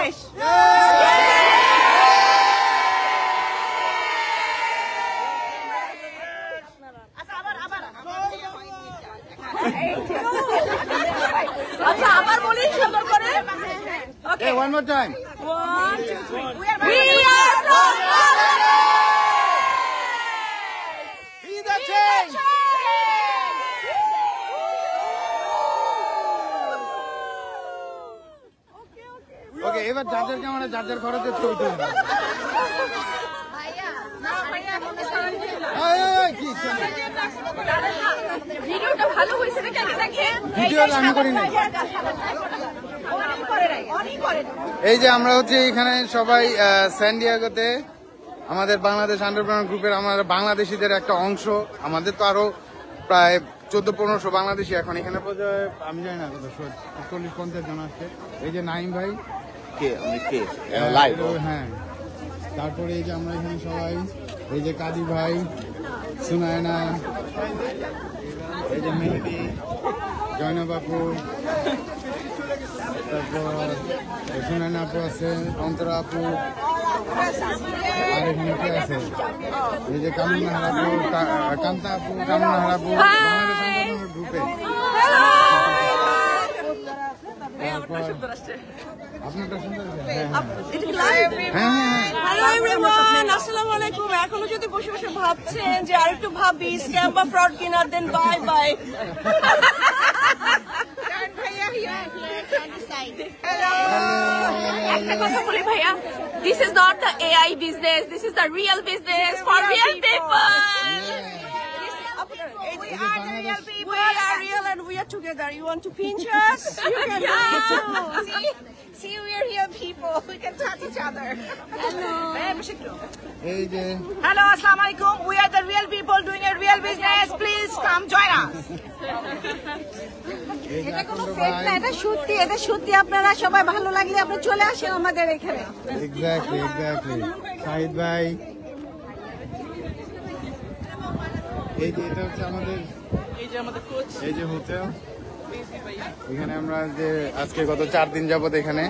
বাংলাদেশ। আচ্ছা আবার বলি সুন্দর করে। ওকে, one more time. 1 2 3 We are from Bangladesh. Be the change. ওকে, এবার যাদের ক্যামেরা যাদের খরচের ছবি তুলবে। ভিডিওটা ভালো হয়েছে নাকি আগে দেখেন। ভিডিও আমি করি নাই। এই যে আমরা হচ্ছে এখানে সবাই স্যান ডিয়েগোতে আমাদের বাংলাদেশ এন্টারপ্রেনার গ্রুপের আমাদের বাংলাদেশিদের একটা অংশ। আমাদের তো আরো প্রায় 1400 বাংলাদেশি এখন এখানে আমি জানি না কত 40-50 জন আসছে। এই যে নাইম ভাই, হ্যাঁ, তারপরে এই যে আমরা এখানে সবাই, এই যে কাজী ভাই, সুনায়না, এই যে মেহেদি, জয়নব আপু, তারপর সুনায়না আপু আছে, অন্তরা আপু, আর এখানে কে আছে, এই যে কামুন্নাহার আপু, কান্তা আপু, কামুন্নাহার আপু বাংলাদেশ গ্রুপে। আসসালামু আলাইকুম। এখনো যদি বসে বসে ভাবছেন যে আরেকটু ভাবি স্ক্যাম বা ফ্রড কিনা, দেন বাই বাই। একটা কথা বলি ভাইয়া, this is not the AI business, this is the real business for real people. We are real and we are together. You want to pinch us? You can do it too. See, we are real people. We can touch each other. Hello. Hello, assalamu alaikum. We are the real people doing a real business. Please come join us. এটা কোনো fake না, এটা সত্যি, এটা সত্যি। আপনারা সবাই ভালো লাগলে আপনি চলে আসেন আমাদের এখানে। এক্স্যাক্টলি শাহিদ ভাই, এই যে এটা হচ্ছে আমাদের, কোচ, এই যে হোটেল। এখানে আমরা যে আজকে গত 4 দিন যাবত এখানে,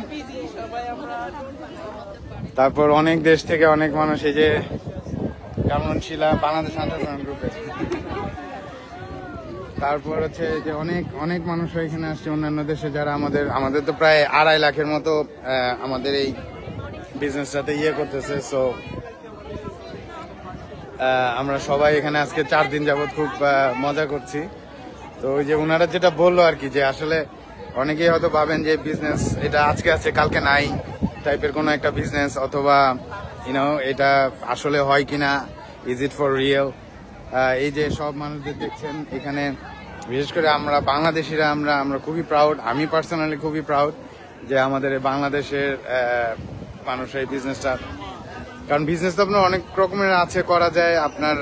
তারপর অনেক দেশ থেকে অনেক মানুষ, এই যে কেমন ছিল বাংলাদেশ এন্টারপ্রেনার গ্রুপে, তারপর হচ্ছে যে অনেক মানুষ এখানে আসছে অন্যান্য দেশে, যারা আমাদের তো প্রায় 2.5 লাখের মতো আমাদের এই বিজনেসটাতে করতেছে। সো আমরা সবাই এখানে আজকে 4 দিন যাবত খুব মজা করছি। তো ওই যে ওনারা যেটা বললো আর কি, যে আসলে অনেকেই হয়তো ভাবেন যে বিজনেস এটা আজকে আছে কালকে নাই টাইপের কোনো একটা বিজনেস, অথবা এটা আসলে হয় কিনা, ইজ ইট ফর রিয়েল। এই যে সব মানুষদের দেখছেন এখানে, বিশেষ করে আমরা বাংলাদেশিরা আমরা খুবই প্রাউড। আমি পার্সোনালি খুবই প্রাউড যে আমাদের বাংলাদেশের মানুষ এই বিজনেসটা, কারণ বিজনেস তো আপনার অনেক রকমের আছে, করা যায়, আপনার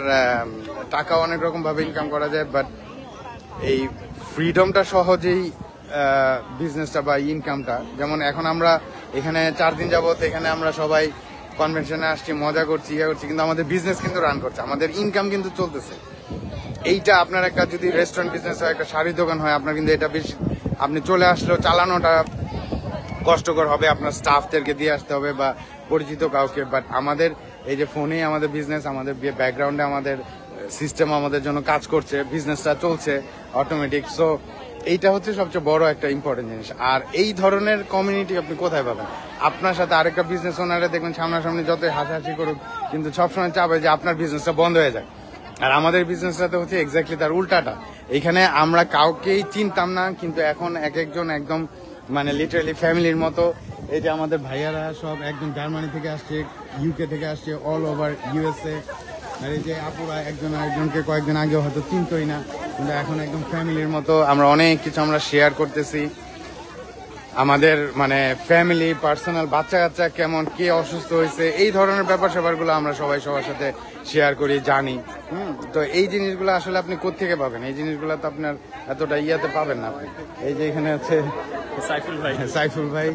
টাকা অনেক রকম ভাবে ইনকাম করা যায়, বাট এই ফ্রিডমটা সহজেই বিজনেসটা বা ইনকামটা, যেমন এখন আমরা এখানে 4 দিন যাবত এখানে আমরা সবাই কনভেনশনে আসছি, মজা করছি, কিন্তু আমাদের বিজনেস কিন্তু রান করছে, আমাদের ইনকাম কিন্তু চলতেছে। এইটা আপনার একটা যদি রেস্টুরেন্ট বিজনেস হয়, একটা শাড়ির দোকান হয়, আপনার কিন্তু এটা বেশি, আপনি চলে আসলেও চালানোটা কষ্টকর হবে, আপনার স্টাফদেরকে দিয়ে আসতে হবে বা পরিচিত কাউকে। বাট আমাদের এই যে ফোনেই আমাদের বিজনেস, আমাদের ব্যাকগ্রাউন্ডে আমাদের সিস্টেম আমাদের জন্য কাজ করছে, বিজনেসটা চলছে অটোমেটিক। সো এইটা হচ্ছে সবচেয়ে বড় একটা ইম্পর্টেন্ট জিনিস। আর এই ধরনের কমিউনিটি আপনি কোথায় পাবেন? আপনার সাথে আরেকটা বিজনেস ওনারা দেখবেন সামনাসামনি যতই হাসাহাসি করুক, কিন্তু সবসময় চাবে যে আপনার বিজনেসটা বন্ধ হয়ে যায়। আর আমাদের বিজনেসটাতে হচ্ছে এক্স্যাক্টলি তার উল্টাটা। এখানে আমরা কাউকেই চিনতাম না, কিন্তু এখন এক একজন একদম মানে লিটারালি ফ্যামিলির মতো। এই যে আমাদের ভাইয়ারা সব একজন জার্মানি থেকে আসছে, ইউকে থেকে আসছে, অল ওভার ইউএসএ। আর এই যে আপুরা একজন আরেকজনকে কয়েকদিন আগে হয়তো চিনতই না, কিন্তু এখন একদম ফ্যামিলির মতো। আমরা অনেক কিছু আমরা শেয়ার করতেছি, আমাদের মানে ফ্যামিলি, পার্সোনাল, বাচ্চা কাচ্চা কেমন, কে অসুস্থ হয়েছে, এই ধরনের ব্যাপার স্যাপারগুলো আমরা সবাই সবার সাথে শেয়ার করি, জানি। তো এই জিনিসগুলো আসলে আপনি কোত্থেকে পাবেন? এই জিনিসগুলো তো আপনার এতটা ইয়াতে পাবেন না আপনি। এই যে এখানে আছে সাইফুল ভাই,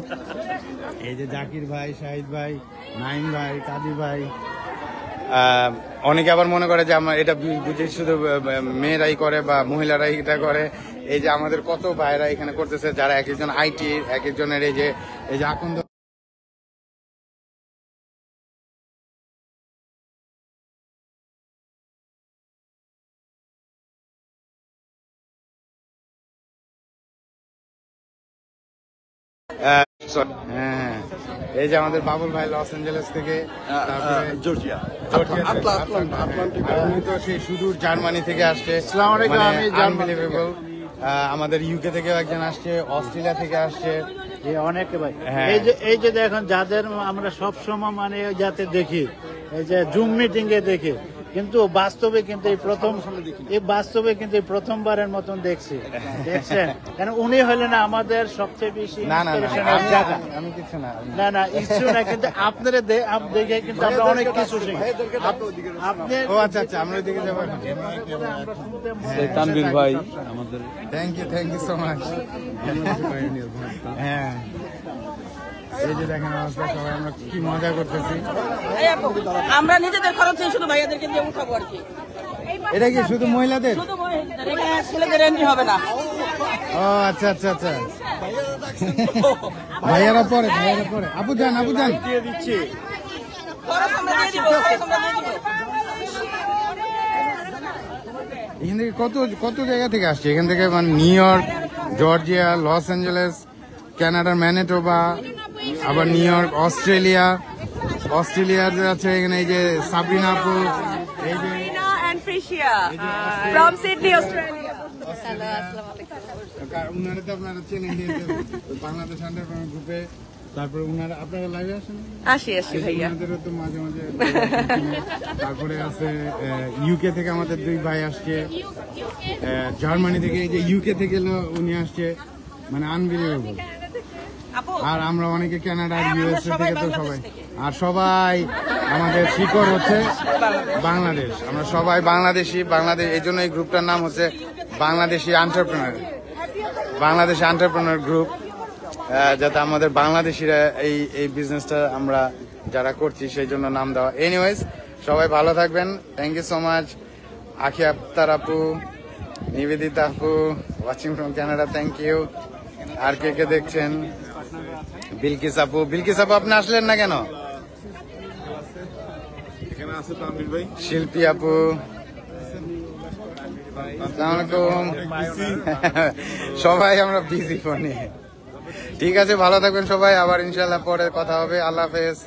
এই যে জাকির ভাই, শাহিদ ভাই, নাইম ভাই, কাদি ভাই। অনেকে আবার মনে করে যে আমার এটা বুঝে শুধু মেয়েরাই করে বা মহিলারাই এটা করে। এই যে আমাদের কত ভাইরা এখানে করতেছে, যারা এক একজন আইটি, এক একজনের এই যে আকন্দ হ্যাঁ, এই যে আমাদের বাবুল ভাই লস অ্যাঞ্জেলেস থেকে, জর্জিয়া উনি তো সেই সুদূর জার্মানি থেকে আসছে। আনবিলিভেবল। আমাদের ইউকে থেকেও একজন আসছে, অস্ট্রেলিয়া থেকে আসছে অনেকে ভাই। হ্যাঁ। এই যে দেখুন, যাদের আমরা সব সময় মানে যাতে দেখি, এই যে জুম মিটিং এ দেখি, কিন্তু বাস্তবে কিন্তু এই প্রথমবারের মতন দেখছি। দেখছেন, কেন উনি হলেন আমাদের সবচেয়ে বেশি না inspirational জায়গা। আমি কিছু না। না ইচ্ছু না, কিন্তু আপনারা দেখে কিন্তু আমরা অনেক কিছু শিখি। আপনি ও আচ্ছা, আমরা ওইদিকে যাবো এখন। তানভীর ভাই আমাদের থ্যাংক ইউ সো মাচ। হ্যাঁ, এই যে দেখেন অবস্থা, সবাই আমরা কি মজা করতেছি। আমরা নিজেদের খরচে শুধু ভাইয়াদেরকে দিয়ে উঠাবো আর কি। এটা কি শুধু মহিলাদের? ছেলেদের এন্ট্রি হবে না। ও আচ্ছা। ভাইয়ারা পরে। আপু যান। দিচ্ছি। খরচ আমরা দিয়ে দিব। এখান থেকে কত জায়গা থেকে আসছে? এখান থেকে মানে new York, Georgia, Los Angeles, কানাডার ম্যানিটোবা, আবার নিউ ইয়র্ক, অস্ট্রেলিয়ার যে আছে এখানে, এই যে সাবরিনা আপু, এই যে and Frisia from Sydney, Australia. উনারা তো আপনারা চেনেন, বাংলাদেশ আন্ডারগ্রাউন্ড গ্রুপে। তারপরে আপনারা লাইভে আসেন? আসি ভাইয়া। ওনাদেরও তো মাঝে মাঝে। তারপরে আছে ইউকে থেকে আমাদের দুই ভাই আসছে, জার্মানি থেকে, এই যে ইউকে থেকে উনি আসছে, মানে আনবিলিভেবল। আর আমরা অনেকে কানাডা, ইউএসএ থেকে, তো সবাই, আর সবাই আমাদের শিকড় হচ্ছে বাংলাদেশ। আমরা সবাই বাংলাদেশ, এই জন্য এই গ্রুপটার নাম হচ্ছে বাংলাদেশি এন্টারপ্রেনার গ্রুপ, যাতে আমাদের বাংলাদেশিরা এই বিজনেসটা আমরা যারা করছি সেই জন্য নাম দেওয়া। এনিওয়েজ, সবাই ভালো থাকবেন। Thank you so much. Akhi Akter আপু, নিবেদিতা আপু, watching from Canada, thank you. আর কে দেখছেন? বিলকিস আপু আপনি আসলেন না কেন? এখানে আছে তানভীর ভাই, শিল্পী আপু, আসসালামু আলাইকুম। সবাই আমরা বিজি ফোনে। ঠিক আছে, ভালো থাকবেন সবাই। আবার ইনশাল্লাহ পরে কথা হবে। আল্লাহ হাফেজ।